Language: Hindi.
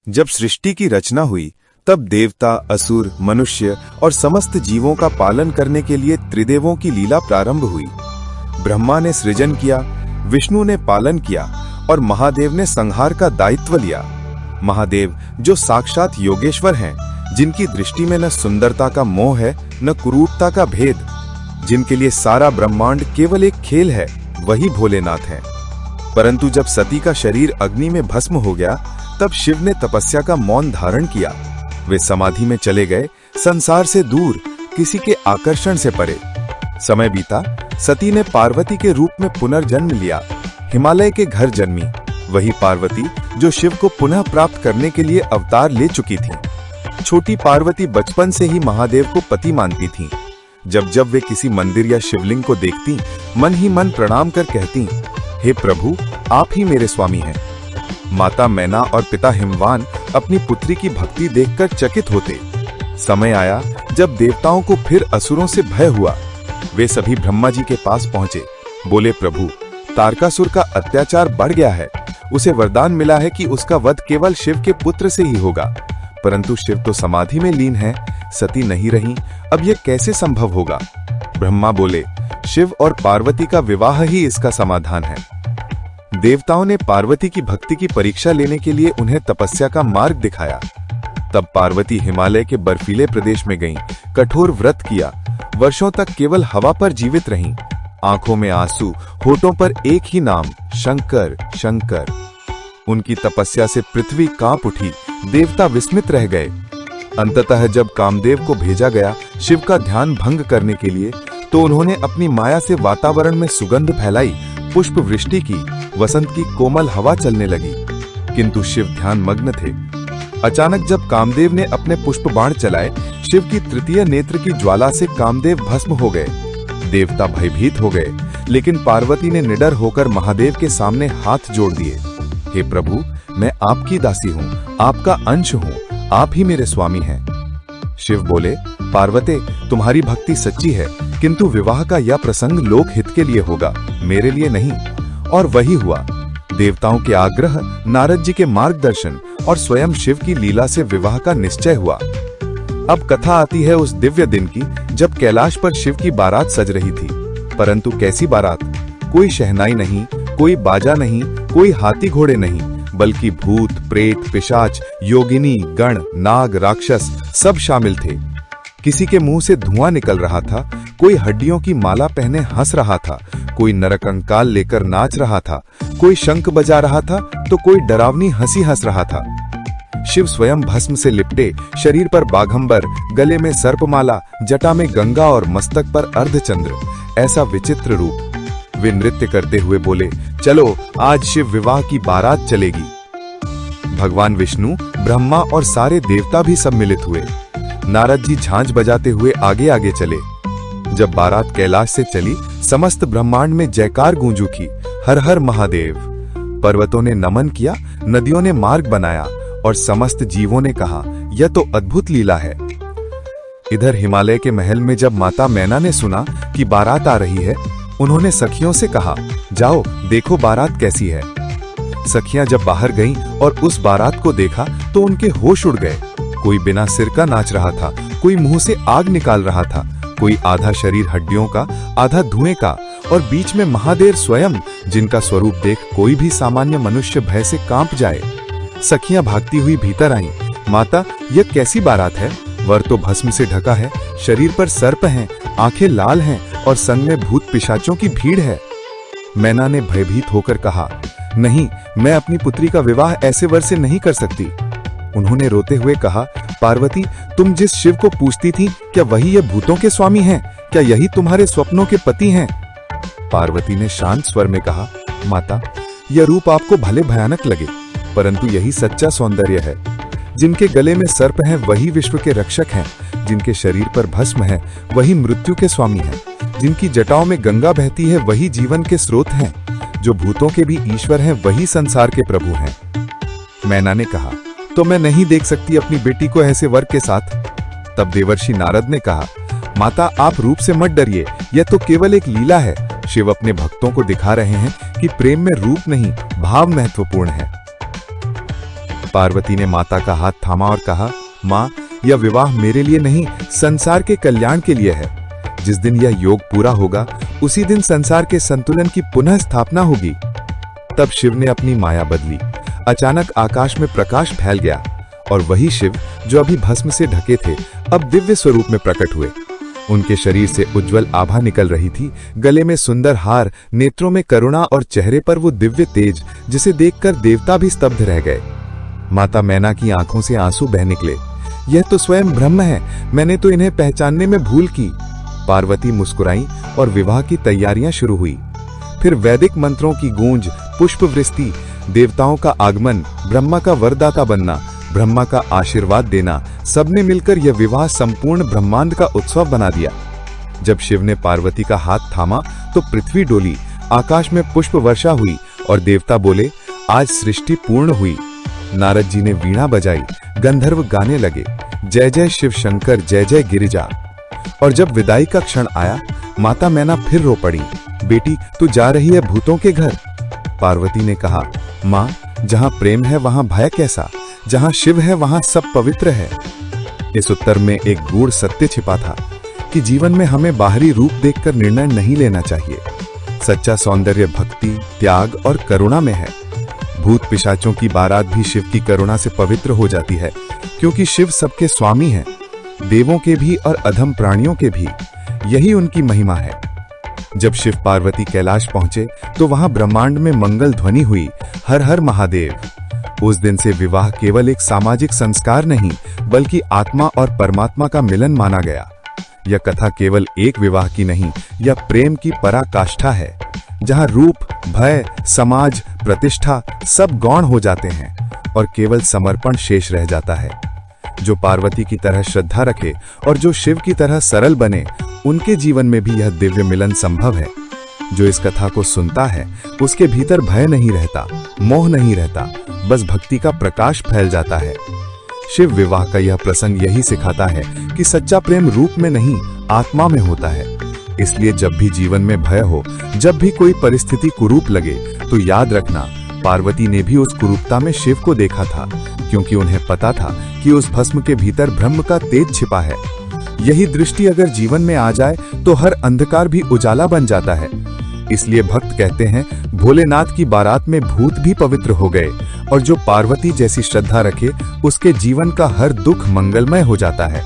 जब सृष्टि की रचना हुई तब देवता, असुर, मनुष्य और समस्त जीवों का पालन करने के लिए त्रिदेवों की लीला प्रारंभ हुई। ब्रह्मा ने सृजन किया, विष्णु ने पालन किया और महादेव ने संहार का दायित्व लिया। महादेव जो साक्षात योगेश्वर हैं, जिनकी दृष्टि में न सुंदरता का मोह है न कुरूपता का भेद, जिनके लिए सारा ब्रह्मांड केवल एक खेल है, वही भोलेनाथ हैं। परंतु जब सती का शरीर अग्नि में भस्म हो गया तब शिव ने तपस्या का मौन धारण किया। वे समाधि में चले गए, संसार से दूर, किसी के आकर्षण से परे। समय बीता, सती ने पार्वती के रूप में पुनर्जन्म लिया। हिमालय के घर जन्मी वही पार्वती जो शिव को पुनः प्राप्त करने के लिए अवतार ले चुकी थी। छोटी पार्वती बचपन से ही महादेव को पति मानती थीं। जब जब वे किसी मंदिर या शिवलिंग को देखती, मन ही मन प्रणाम कर कहती, हे प्रभु, आप ही मेरे स्वामी हैं। माता मैना और पिता हिमवान अपनी पुत्री की भक्ति देखकर चकित होते। समय आया जब देवताओं को फिर असुरों से भय हुआ। वे सभी ब्रह्मा जी के पास पहुंचे। बोले, प्रभु, तारकासुर का अत्याचार बढ़ गया है। उसे वरदान मिला है कि उसका वध केवल शिव के पुत्र से ही होगा, परंतु शिव तो समाधि में लीन है, सती नहीं रही, अब यह कैसे संभव होगा? ब्रह्मा बोले, शिव और पार्वती का विवाह ही इसका समाधान है। देवताओं ने पार्वती की भक्ति की परीक्षा लेने के लिए उन्हें तपस्या का मार्ग दिखाया। तब पार्वती हिमालय के बर्फीले प्रदेश में गईं, कठोर व्रत किया, वर्षों तक केवल हवा पर जीवित रहीं। आंखों में आंसू, होठों पर एक ही नाम, शंकर शंकर। उनकी तपस्या से पृथ्वी कांप उठी, देवता विस्मित रह गए। अंततः जब कामदेव को भेजा गया शिव का ध्यान भंग करने के लिए, तो उन्होंने अपनी माया से वातावरण में सुगंध फैलाई, पुष्प वृष्टि की, वसंत की कोमल हवा चलने लगी, किंतु शिव ध्यान मग्न थे। अचानक जब कामदेव ने अपने पुष्प बाण चलाए, शिव की तृतीय नेत्र की ज्वाला से कामदेव भस्म हो गए। देवता भयभीत हो गए, लेकिन पार्वती ने निडर होकर महादेव के सामने हाथ जोड़ दिए। हे प्रभु, मैं आपकी दासी हूँ, आपका अंश हूँ, आप ही मेरे स्वामी हैं। शिव बोले, पार्वते, तुम्हारी भक्ति सच्ची है, किंतु विवाह का यह प्रसंग लोक हित के लिए होगा, मेरे लिए नहीं। और वही हुआ। देवताओं के आग्रह, नारद जी के मार्गदर्शन और स्वयं शिव की लीला से विवाह का निश्चय हुआ। अब कथा आती है उस दिव्य दिन की जब कैलाश पर शिव की बारात सज रही थी। परंतु कैसी बारात? कोई शहनाई नहीं, कोई बाजा नहीं, कोई हाथी घोड़े नहीं, बल्कि भूत, प्रेत, पिशाच, योगिनी, गण, नाग, राक्षस सब शामिल थे। किसी के मुंह से धुआं निकल रहा था, कोई हड्डियों की माला पहने हंस रहा था, कोई नरकंकाल लेकर नाच रहा था, कोई शंख बजा रहा था, तो कोई डरावनी हंसी हंस रहा था। शिव स्वयं भस्म से लिपटे, शरीर पर बाघंबर, गले में सर्पमाला, जटा में गंगा और मस्तक पर अर्धचंद्र, ऐसा विचित्र रूप। वे नृत्य करते हुए बोले, चलो आज शिव विवाह की बारात चलेगी। भगवान विष्णु, ब्रह्मा और सारे देवता भी सम्मिलित हुए। नारद जी झांझ बजाते हुए आगे आगे चले। जब बारात कैलाश से चली, समस्त ब्रह्मांड में जयकार गूंज उठी, हर हर महादेव। पर्वतों ने नमन किया, नदियों ने मार्ग बनाया और समस्त जीवों ने कहा, यह तो अद्भुत लीला है। इधर हिमालय के महल में जब माता मैना ने सुना कि बारात आ रही है, उन्होंने सखियों से कहा, जाओ देखो बारात कैसी है। सखियां जब बाहर गईं और उस बारात को देखा तो उनके होश उड़ गए। कोई बिना सिर का नाच रहा था, कोई मुंह से आग निकाल रहा था, कोई आधा शरीर हड्डियों का, आधा धुएं का, और बीच में महादेव स्वयं, जिनका स्वरूप देख कोई भी सामान्य मनुष्य भय से कांप जाए। सखियां भागती हुई भीतर आईं। माता, यह कैसी बारात है? वर तो भस्म से ढका है, शरीर पर सर्प हैं, आंखें लाल हैं और संग में भूत पिशाचों की भीड़ है। मैना ने भयभीत होकर कहा, नहीं, मैं अपनी पुत्री का विवाह ऐसे वर से नहीं कर सकती। उन्होंने रोते हुए कहा, पार्वती, तुम जिस शिव को पूजती थी, क्या वही ये भूतों के स्वामी हैं? क्या यही तुम्हारे स्वप्नों के पति हैं? पार्वती ने शांत स्वर में कहा, माता, यह रूप आपको भले भयानक लगे, परंतु यही सच्चा सौंदर्य है। जिनके गले में सर्प हैं वही विश्व के रक्षक हैं, जिनके शरीर पर भस्म है वही मृत्यु के स्वामी हैं, जिनकी जटाओं में गंगा बहती है वही जीवन के स्रोत हैं, जो भूतों के भी ईश्वर हैं वही संसार के प्रभु हैं। मैना ने कहा, तो मैं नहीं देख सकती अपनी बेटी को ऐसे वर के साथ। तब देवर्षि नारद ने कहा, माता, आप रूप से मत डरिए, यह तो केवल एक लीला है। शिव अपने भक्तों को दिखा रहे हैं कि प्रेम में रूप नहीं, भाव महत्वपूर्ण है। पार्वती ने माता का हाथ थामा और कहा, माँ, यह विवाह मेरे लिए नहीं, संसार के कल्याण के लिए है। जिस दिन यह योग पूरा होगा, उसी दिन संसार के संतुलन की पुनः स्थापना होगी। तब शिव ने अपनी माया बदली। अचानक आकाश में प्रकाश फैल गया और वही शिव जो अभी भस्म से ढके थे, अब दिव्य स्वरूप में प्रकट हुए। उनके शरीर से उज्जवल आभा निकल रही थी, गले में सुंदर हार, नेत्रों में करुणा और चेहरे पर वो दिव्य तेज जिसे देखकर देवता भी स्तब्ध रह गए। माता मैना की आंखों से आंसू बह निकले। यह तो स्वयं ब्रह्म है, मैंने तो इन्हें पहचानने में भूल की। पार्वती मुस्कुराई और विवाह की तैयारियां शुरू हुई। फिर वैदिक मंत्रों की गूंज, पुष्प वृष्टि, देवताओं का आगमन, ब्रह्मा का वरदाता बनना, ब्रह्मा का आशीर्वाद देना, सबने मिलकर यह विवाह संपूर्ण ब्रह्मांड का उत्सव बना दिया। जब शिव ने पार्वती का हाथ थामा तो पृथ्वी डोली, आकाश में पुष्प वर्षा हुई और देवता बोले, आज सृष्टि पूर्ण हुई। नारद जी ने वीणा बजाई, गंधर्व गाने लगे, जय जय शिव शंकर, जय जय गिरिजा। और जब विदाई का क्षण आया, माता मैना फिर रो पड़ी, बेटी तू जा रही है भूतों के घर। पार्वती ने कहा, माँ, जहां प्रेम है वहां भय कैसा, जहां शिव है वहां सब पवित्र है। इस उत्तर में एक गूढ़ सत्य छिपा था कि जीवन में हमें बाहरी रूप देखकर निर्णय नहीं लेना चाहिए। सच्चा सौंदर्य भक्ति, त्याग और करुणा में है। भूत पिशाचों की बारात भी शिव की करुणा से पवित्र हो जाती है, क्योंकि शिव सबके स्वामी हैं, देवों के भी और अधम प्राणियों के भी। यही उनकी महिमा है। जब शिव पार्वती कैलाश पहुंचे तो वहां ब्रह्मांड में मंगल ध्वनि हुई, हर हर महादेव। उस दिन से विवाह केवल एक सामाजिक संस्कार नहीं, बल्कि आत्मा और परमात्मा का मिलन माना गया। यह कथा केवल एक विवाह की नहीं, यह प्रेम की पराकाष्ठा है, जहां रूप, भय, समाज, प्रतिष्ठा सब गौण हो जाते हैं और केवल समर्पण शेष रह जाता है। जो पार्वती की तरह श्रद्धा रखे और जो शिव की तरह सरल बने, उनके जीवन में भी यह दिव्य मिलन संभव है। जो इस कथा को सुनता है, उसके भीतर भय नहीं रहता, मोह नहीं रहता, बस भक्ति का प्रकाश फैल जाता है। शिव विवाह का यह प्रसंग यही सिखाता है कि सच्चा प्रेम रूप में नहीं, आत्मा में होता है। इसलिए जब भी जीवन में भय हो, जब भी कोई परिस्थिति कुरूप लगे, तो याद रखना, पार्वती ने भी उस कुरूपता में शिव को देखा था, क्योंकि उन्हें पता था कि उस भस्म के भीतर ब्रह्म का तेज छिपा है। यही दृष्टि अगर जीवन में आ जाए तो हर अंधकार भी उजाला बन जाता है। इसलिए भक्त कहते हैं, भोलेनाथ की बारात में भूत भी पवित्र हो गए, और जो पार्वती जैसी श्रद्धा रखे, उसके जीवन का हर दुख मंगलमय हो जाता है।